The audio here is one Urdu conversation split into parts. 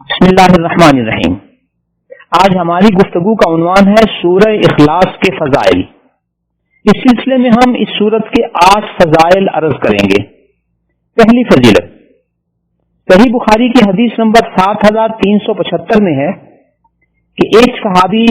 بسم اللہ الرحمن الرحیم۔ آج ہماری گفتگو کا عنوان ہے سورہ اخلاص کے فضائل۔ اس سلسلے میں ہم اس سورت کے 8 فضائل عرض کریں گے۔ پہلی فضیلت صحیح بخاری کی حدیث نمبر 7375 میں ہے کہ ایک صحابی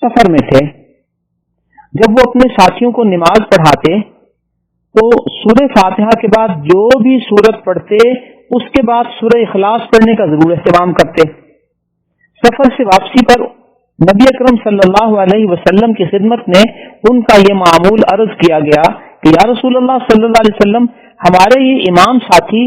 سفر میں تھے۔ جب وہ اپنے ساتھیوں کو نماز پڑھاتے تو سورہ فاتحہ کے بعد جو بھی سورت پڑھتے اس کے بعد سورہ اخلاص پڑھنے کا ضرور اہتمام کرتے۔ سفر سے واپسی پر نبی اکرم صلی اللہ علیہ وسلم کی خدمت میں ان کا یہ معمول عرض کیا گیا کہ یا رسول اللہ صلی اللہ علیہ وسلم، ہمارے یہ امام ساتھی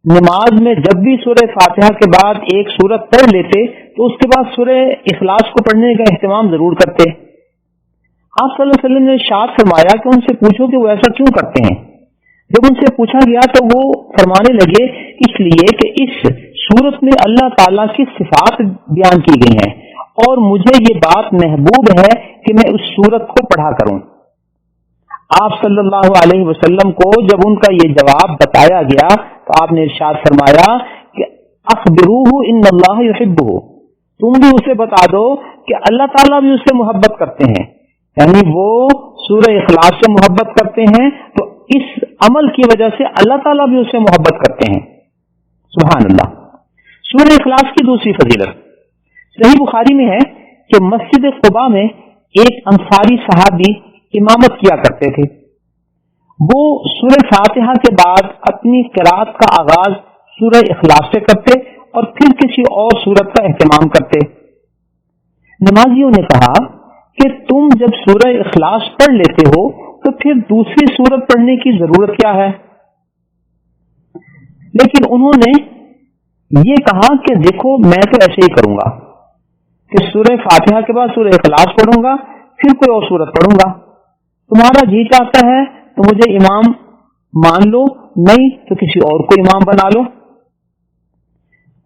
نماز میں جب بھی سورہ فاتحہ کے بعد ایک سورت پڑھ لیتے تو اس کے بعد سورہ اخلاص کو پڑھنے کا اہتمام ضرور کرتے۔ آپ صلی اللہ علیہ وسلم نے ارشاد فرمایا کہ ان سے پوچھو کہ وہ ایسا کیوں کرتے ہیں۔ جب ان سے پوچھا گیا تو وہ فرمانے لگے اس لیے کہ اس سورت میں اللہ تعالیٰ کی صفات بیان کی گئی ہیں اور مجھے یہ بات محبوب ہے کہ میں اس سورت کو پڑھا کروں۔ آپ صلی اللہ علیہ وسلم کو جب ان کا یہ جواب بتایا گیا تو آپ نے ارشاد فرمایا کہ اخبروہ ان اللہ یحبہ، تم بھی اسے بتا دو کہ اللہ تعالیٰ بھی اس سے محبت کرتے ہیں، یعنی وہ سورہ اخلاص سے محبت کرتے ہیں تو اس عمل کی وجہ سے اللہ تعالیٰ بھی اس سے محبت کرتے ہیں۔ سبحان اللہ۔ سورہ اخلاص کی دوسری فضیلت صحیح بخاری میں ہے کہ مسجد قباء میں ایک انصاری صحابی امامت کیا کرتے تھے۔ وہ سورہ فاتحہ کے بعد اپنی قرات کا آغاز سورہ اخلاص سے کرتے اور پھر کسی اور سورت کا اہتمام کرتے۔ نمازیوں نے کہا کہ تم جب سورہ اخلاص پڑھ لیتے ہو تو پھر دوسری سورت پڑھنے کی ضرورت کیا ہے؟ لیکن انہوں نے یہ کہا کہ دیکھو میں تو ایسے ہی کروں گا کہ سورہ فاتحہ کے بعد سورہ اخلاص پڑھوں گا پھر کوئی اور سورت پڑھوں گا، تمہارا جی چاہتا ہے تو مجھے امام مان لو، نہیں تو کسی اور کو امام بنا لو۔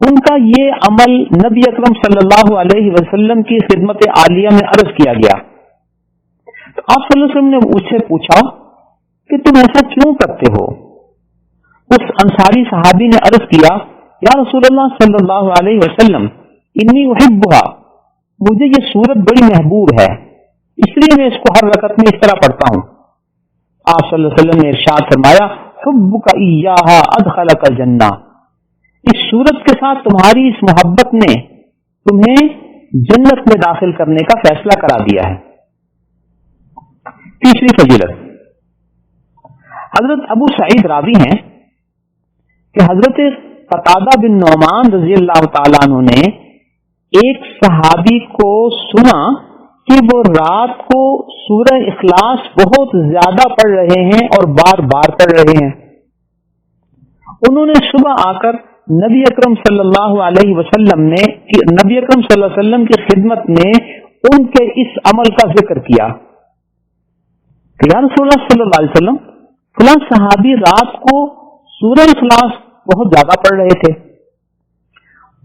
ان کا یہ عمل نبی اکرم صلی اللہ علیہ وسلم کی خدمت عالیہ میں عرض کیا گیا تو آپ صلی اللہ علیہ وسلم نے اس سے پوچھا کہ تم ایسا کیوں کرتے ہو؟ اس انصاری صحابی نے عرض کیا یا رسول اللہ صلی اللہ علیہ وسلم انی احبھا، مجھے یہ سورت بڑی محبوب ہے اس لیے میں اس کو ہر رکعت میں اس طرح پڑھتا ہوں۔ آپ صلی اللہ علیہ وسلم نے ارشاد فرمایا حبک ایہا ادخلک الجنہ، اس سورت کے ساتھ تمہاری اس محبت نے تمہیں جنت میں داخل کرنے کا فیصلہ کرا دیا ہے۔ تیسری فضیلت حضرت ابو سعید راوی ہیں کہ حضرت قتادہ بن نعمان رضی اللہ تعالیٰ عنہ نے ایک صحابی کو سنا کہ وہ رات کو سورہ اخلاص بہت زیادہ پڑھ رہے ہیں اور بار بار پڑھ رہے ہیں۔ انہوں نے صبح آ کر نبی اکرم صلی اللہ علیہ وسلم کی خدمت میں ان کے اس عمل کا ذکر کیا کہ یا رسول اللہ صلی اللہ علیہ وسلم، فلاں صحابی رات کو سورہ اخلاص بہت زیادہ پڑھ رہے تھے۔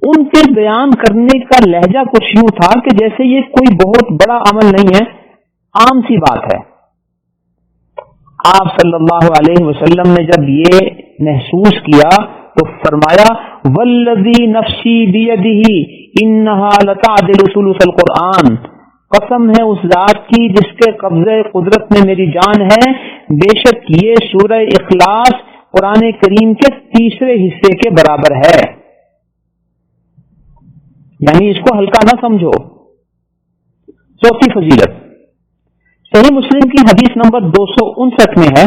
ان کے بیان کرنے کا لہجہ کچھ یوں تھا کہ جیسے یہ کوئی بہت بڑا عمل نہیں ہے، عام سی بات ہے۔ آپ صلی اللہ علیہ وسلم نے جب یہ محسوس کیا تو فرمایا والذی نفسی بیدہ انہا لتعدل ثلث القرآن، قسم ہے اس ذات کی جس کے قبضے قدرت میں میری جان ہے، بے شک یہ سورہ اخلاص قرآن کریم کے تیسرے حصے کے برابر ہے، یعنی اس کو ہلکا نہ سمجھو۔ چوتھی فضیلت صحیح مسلم کی حدیث نمبر 259 میں ہے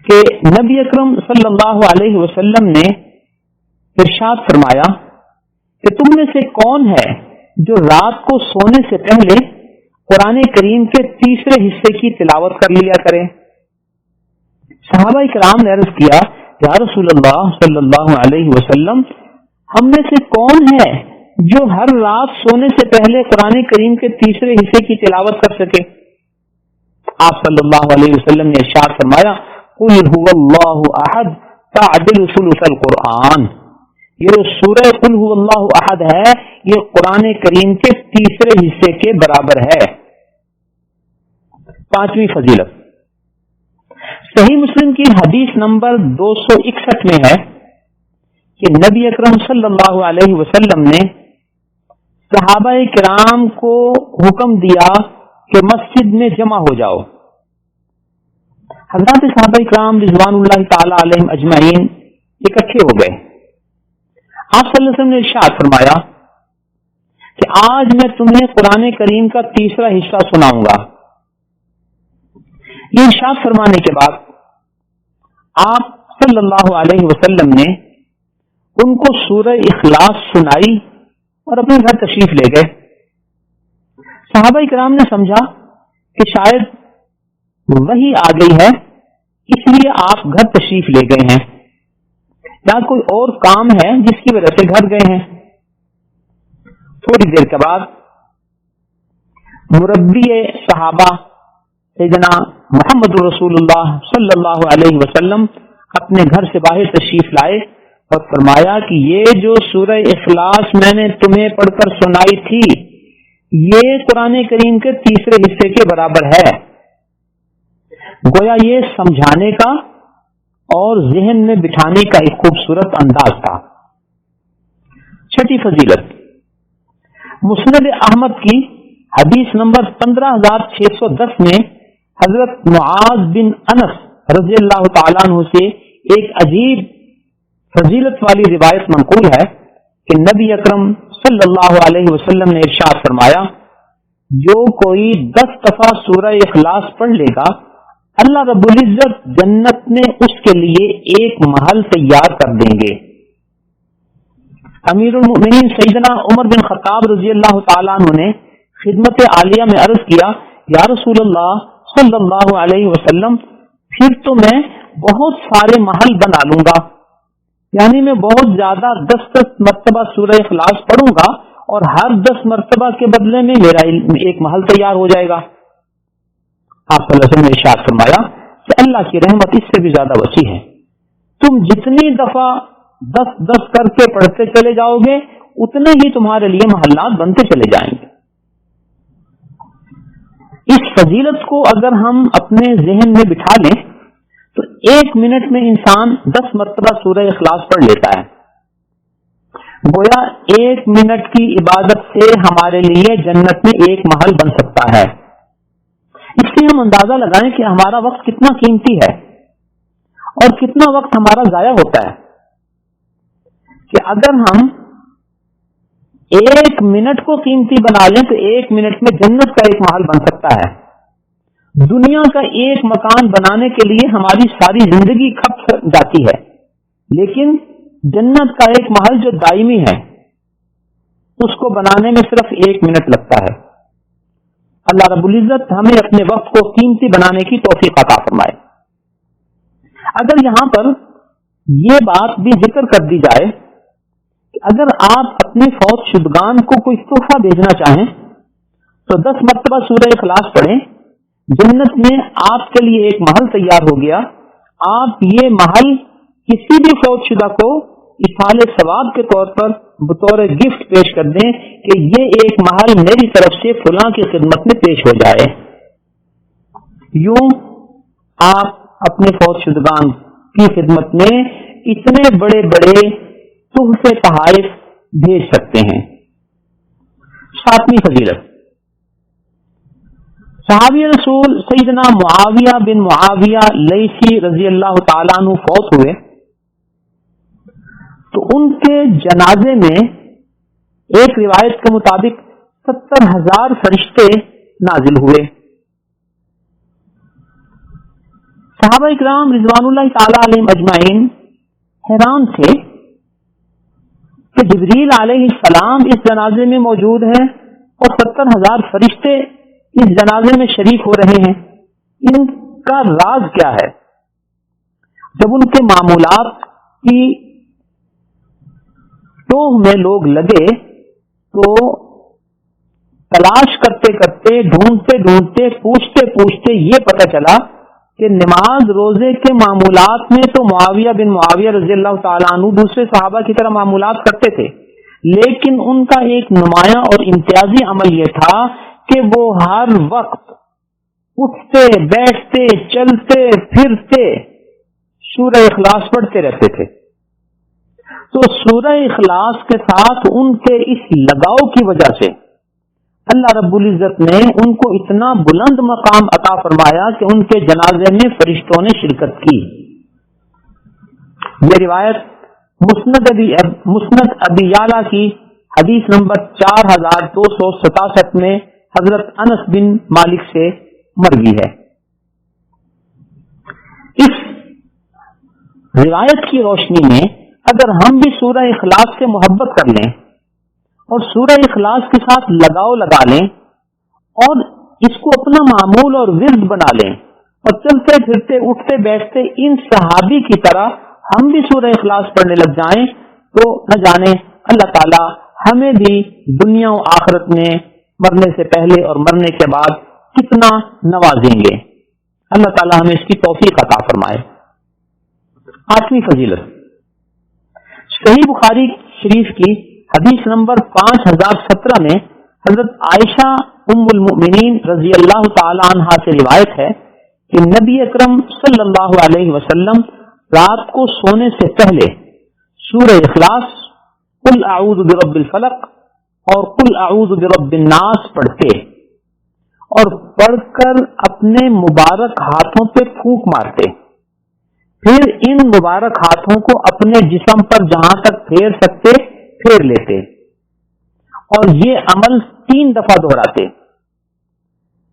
کہ نبی اکرم صلی اللہ علیہ وسلم نے ارشاد فرمایا کہ تم میں سے کون ہے جو رات کو سونے سے پہلے قرآن کریم کے تیسرے حصے کی تلاوت کر لیا کرے؟ صحابہ کرام نے عرض کیا یا رسول اللہ صلی اللہ علیہ وسلم، ہم میں سے کون ہے جو ہر رات سونے سے پہلے قرآن کریم کے تیسرے حصے کی تلاوت کر سکے؟ آپ صلی اللہ علیہ وسلم نے ارشاد فرمایا قل هو اللہ احد تعدل ثلث القرآن، یہ جو سورہ قل هو اللہ احد ہے یہ قرآن کریم کے تیسرے حصے کے برابر ہے۔ پانچویں فضیلت صحیح مسلم کی حدیث نمبر 261 میں ہے کہ نبی اکرم صلی اللہ علیہ وسلم نے صحابہ کرام کو حکم دیا کہ مسجد میں جمع ہو جاؤ. حضرات صحابہ کرام رضوان اللہ تعالی علیہم اجمعین اکٹھے ہو گئے. آپ صلی اللہ علیہ وسلم نے ارشاد فرمایا کہ آج میں تمہیں قرآن کریم کا تیسرا حصہ سناؤں گا. یہ ارشاد فرمانے کے بعد آپ صلی اللہ علیہ وسلم نے ان کو سورہ اخلاص سنائی اور اپنے گھر تشریف لے گئے. صحابہ کرام نے سمجھا کہ شاید وہی آ گئی ہے اس لیے آپ گھر تشریف لے گئے ہیں یا کوئی اور کام ہے جس کی وجہ سے گھر گئے ہیں. تھوڑی دیر کے بعد مربی صحابہ سیدنا محمد رسول اللہ صلی اللہ علیہ وسلم اپنے گھر سے باہر تشریف لائے اور فرمایا کہ یہ جو سورہ اخلاص میں نے تمہیں پڑھ کر سنائی تھی یہ قرآن کریم کے تیسرے حصے کے برابر ہے. گویا یہ سمجھانے کا اور ذہن میں بٹھانے کا ایک خوبصورت انداز تھا. چھٹی فضیلت، مسند احمد کی حدیث نمبر 15610 میں حضرت معاذ بن انس رضی اللہ تعالیٰ عنہ سے ایک عجیب فضیلت والی روایت منقول ہے کہ نبی اکرم صلی اللہ علیہ وسلم نے ارشاد فرمایا جو کوئی 10 دفعہ سورہ اخلاص پڑھ لے گا اللہ رب العزت جنت میں اس کے لیے ایک محل تیار کر دیں گے. امیر المؤمنین سیدنا عمر بن خطاب رضی اللہ تعالیٰ عنہ نے خدمت عالیہ میں عرض کیا یا رسول اللہ صلی اللہ علیہ وسلم پھر تو میں بہت سارے محل بنا لوں گا، یعنی میں بہت زیادہ 10 مرتبہ سورہ اخلاص پڑھوں گا اور ہر 10 مرتبہ کے بدلے میں میرا ایک محل تیار ہو جائے گا. آپ صلی اللہ علیہ وسلم نے ارشاد فرمایا کہ اللہ کی رحمت اس سے بھی زیادہ وسیع ہے. تم جتنی دفعہ 10 کر کے پڑھتے چلے جاؤ گے اتنے ہی تمہارے لیے محلات بنتے چلے جائیں گے. اس فضیلت کو اگر ہم اپنے ذہن میں بٹھا لیں تو 1 منٹ میں انسان 10 مرتبہ سورہ اخلاص پڑھ لیتا ہے. گویا 1 منٹ کی عبادت سے ہمارے لیے جنت میں ایک محل بن سکتا ہے. اس لیے ہم اندازہ لگائیں کہ ہمارا وقت کتنا قیمتی ہے اور کتنا وقت ہمارا ضائع ہوتا ہے کہ اگر ہم 1 منٹ کو قیمتی بنا لیں تو 1 منٹ میں جنت کا ایک محل بن سکتا ہے. دنیا کا ایک مکان بنانے کے لیے ہماری ساری زندگی کھپ جاتی ہے، لیکن جنت کا ایک محل جو دائمی ہے اس کو بنانے میں صرف 1 منٹ لگتا ہے. اللہ رب العزت ہمیں اپنے وقت کو قیمتی بنانے کی توفیق عطا فرمائے. اگر یہاں پر یہ بات بھی ذکر کر دی جائے کہ اگر آپ اپنے فوت شدگان کو کوئی تحفہ بھیجنا چاہیں تو 10 مرتبہ سورہ اخلاص پڑھیں، جنت میں آپ کے لیے ایک محل تیار ہو گیا. آپ یہ محل کسی بھی فوت شدہ کو اصحال ثواب کے طور پر بطور گفٹ پیش کر دیں کہ یہ ایک محل میری طرف سے فلاں کی خدمت میں پیش ہو جائے. یوں آپ اپنے فوت شدگان کی خدمت میں اتنے بڑے بڑے تحفے تحائف بھیج سکتے ہیں. 7ویں فضیلت، صحابی رسول سیدنا معاویہ بن معاویہ لیثی رضی اللہ تعالیٰ عنہ فوت ہوئے تو ان کے جنازے میں ایک روایت کے مطابق 70,000 فرشتے نازل ہوئے. صحابہ اکرام رضوان اللہ تعالی علیہم اجمعین حیران تھے کہ جبریل علیہ السلام اس جنازے میں موجود ہیں اور 70,000 فرشتے اس جنازے میں شریک ہو رہے ہیں. ان کا راز کیا ہے؟ جب ان کے معمولات کی توہ میں لوگ لگے تو تلاش کرتے کرتے ڈھونڈتے ڈھونڈتے پوچھتے پوچھتے یہ پتہ چلا کہ نماز روزے کے معمولات میں تو معاویہ بن معاویہ رضی اللہ تعالیٰ عنہ دوسرے صحابہ کی طرح معمولات کرتے تھے، لیکن ان کا ایک نمایاں اور امتیازی عمل یہ تھا کہ وہ ہر وقت اٹھتے بیٹھتے چلتے پھرتے سورہ اخلاص پڑھتے رہتے تھے. تو سورہ اخلاص کے ساتھ ان کے اس لگاؤ کی وجہ سے اللہ رب العزت نے ان کو اتنا بلند مقام عطا فرمایا کہ ان کے جنازے میں فرشتوں نے شرکت کی. یہ روایت مسند ابی یعلا کی حدیث نمبر 4267 میں حضرت انس بن مالک سے مروی ہے. اس روایت کی روشنی میں اگر ہم بھی سورہ اخلاص سے محبت کر لیں اور سورہ اخلاص کے ساتھ لگاؤ لگا لیں اور اس کو اپنا معمول اور ورد بنا لیں اور چلتے پھرتے اٹھتے بیٹھتے ان صحابی کی طرح ہم بھی سورہ اخلاص پڑھنے لگ جائیں تو نہ جانے اللہ تعالی ہمیں بھی دنیا و آخرت میں مرنے سے پہلے اور مرنے کے بعد کتنا نوازیں گے. اللہ تعالی ہمیں اس کی توفیق عطا فرمائے. 8ویں فضیلت صحیح بخاری شریف کی حدیث نمبر 5017 میں حضرت عائشہ ام المؤمنین رضی اللہ تعالی عنہا سے روایت ہے کہ نبی اکرم صلی اللہ علیہ وسلم رات کو سونے سے پہلے سورہ اخلاص، قل اعوذ برب الفلق اور قل اعوذ برب الناس پڑھتے اور پڑھ کر اپنے مبارک ہاتھوں پہ پھونک مارتے، پھر ان مبارک ہاتھوں کو اپنے جسم پر جہاں تک پھیر سکتے پھیر لیتے اور یہ عمل 3 دفعہ دہراتے.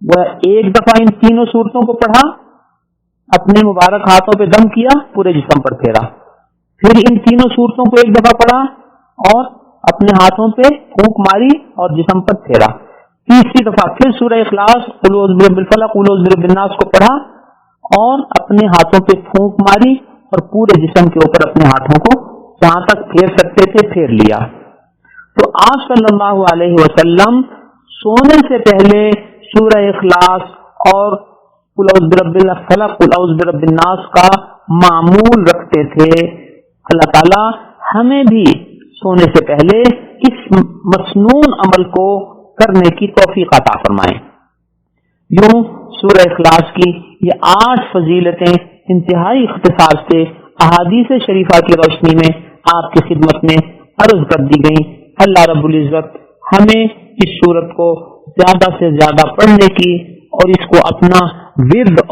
وہ ایک دفعہ ان تینوں صورتوں کو پڑھا، اپنے مبارک ہاتھوں پہ دم کیا، پورے جسم پر پھیرا، پھر ان تینوں صورتوں کو ایک دفعہ پڑھا اور اپنے ہاتھوں پہ پھونک ماری اور جسم پر پھیرا. تیسری دفعہ پھر سورہ اخلاص، قل اعوذ برب الفلق، قل اعوذ برب الناس کو پڑھا اور اپنے ہاتھوں پہ پھونک ماری اور پورے جسم کے اوپر اپنے ہاتھوں کو جہاں تک پھیر سکتے تھے پھیر لیا. تو آپ صلی اللہ علیہ وسلم سونے سے پہلے سورہ اخلاص اور قل اعوذ برب الفلق، قل اعوذ برب الناس کا معمول رکھتے تھے. اللہ تعالی ہمیں بھی سونے سے پہلے اس مسنون عمل کو کرنے کی توفیق عطا فرمائے. یوں سورہ اخلاص کی یہ 8 فضیلتیں انتہائی اختصار سے احادیث شریفہ کی روشنی میں آپ کی خدمت میں عرض کر دی گئیں. اللہ رب العزت ہمیں اس سورت کو زیادہ سے زیادہ پڑھنے کی اور اس کو اپنا ورد